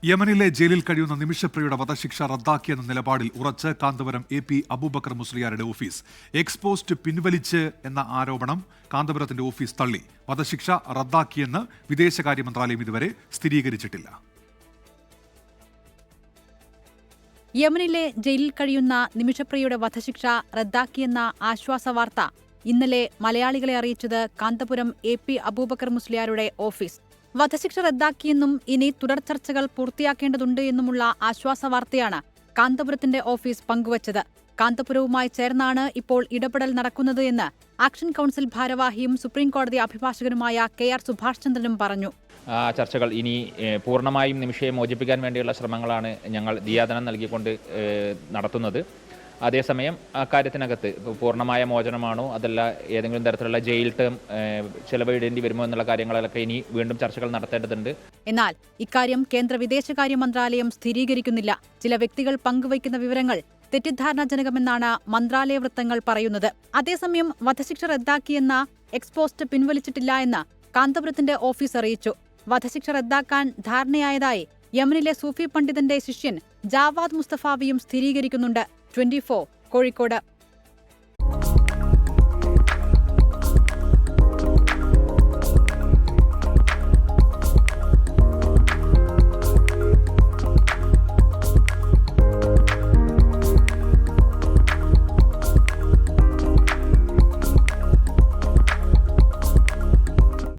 യമനിലെ ജയിലിൽ കഴിയുന്ന നിമിഷപ്രിയയുടെ വധശിക്ഷ റദ്ദാക്കിയെന്ന നിലപാടിൽ ഉറച്ച് കാന്തപുരം എ.പി. അബൂബക്കർ മുസ്ലിയാരുടെ ഓഫീസ്. എക്സ്പോസ്റ്റ് പിൻവലിച്ച് എന്ന ആരോപണം കാന്തപുരത്തിന്റെ ഓഫീസ് തള്ളി. വധശിക്ഷ റദ്ദാക്കിയെന്ന് വിദേശകാര്യ മന്ത്രാലയം ഇതുവരെ സ്ഥിരീകരിച്ചിട്ടില്ല. യമനിലെ ജയിലിൽ കഴിയുന്ന നിമിഷപ്രിയയുടെ വധശിക്ഷ റദ്ദാക്കിയെന്ന ആശ്വാസവാർത്ത ഇന്നലെ മലയാളികളെ അറിയിച്ചത് കാന്തപുരം എ.പി. അബൂബക്കർ മുസ്ലിയാരുടെ ഓഫീസ്. വധശിക്ഷ റദ്ദാക്കിയെന്നും ഇനി തുടർ ചർച്ചകൾ പൂർത്തിയാക്കേണ്ടതുണ്ട് എന്നുമുള്ള ആശ്വാസവാർത്തയാണ് കാന്തപുരത്തിന്റെ ഓഫീസ് പങ്കുവച്ചത്. കാന്തപുരവുമായി ചേർന്നാണ് ഇപ്പോൾ ഇടപെടൽ നടക്കുന്നത് എന്ന് ആക്ഷൻ കൗൺസിൽ ഭാരവാഹിയും സുപ്രീംകോടതി അഭിഭാഷകനുമായ കെ.ആർ. സുഭാഷ് ചന്ദ്രനും പറഞ്ഞു. ചർച്ചകൾ ഇനി പൂർണ്ണമായും നിമിഷയെ മോചിപ്പിക്കാൻ വേണ്ടിയുള്ള ശ്രമങ്ങളാണ് ഞങ്ങൾ ദിയാദനം നൽകിക്കൊണ്ട് നടത്തുന്നത്. അതേസമയം അക്കാര്യത്തിനകത്ത് പൂർണ്ണമായ മോചനമാണോ അതല്ല ഏതെങ്കിലും തരത്തിലുള്ള ജയിൽ ടേം ചെലവിടേണ്ടി വരുമോ എന്നുള്ള കാര്യങ്ങളിലൊക്കെ ഇനി വീണ്ടും ചർച്ചകൾ നടത്തേണ്ടതുണ്ട്. എന്നാൽ ഇക്കാര്യം കേന്ദ്ര വിദേശകാര്യ മന്ത്രാലയം സ്ഥിരീകരിക്കുന്നില്ല. ചില വ്യക്തികൾ പങ്കുവയ്ക്കുന്ന വിവരങ്ങൾ തെറ്റിദ്ധാരണാജനകമെന്നാണ് മന്ത്രാലയ വൃത്തങ്ങൾ പറയുന്നത്. അതേസമയം വധശിക്ഷ റദ്ദാക്കിയെന്ന എക്സ്പോസ്റ്റ് പിൻവലിച്ചിട്ടില്ല എന്ന് കാന്തപുരത്തിന്റെ ഓഫീസ് അറിയിച്ചു. വധശിക്ഷ റദ്ദാക്കാൻ ധാരണയായതായി യമനിലെ സൂഫി പണ്ഡിതന്റെ ശിഷ്യൻ ജാവാദ് മുസ്തഫാവിയും സ്ഥിരീകരിക്കുന്നുണ്ട്. 24 കോഴിക്കോട്.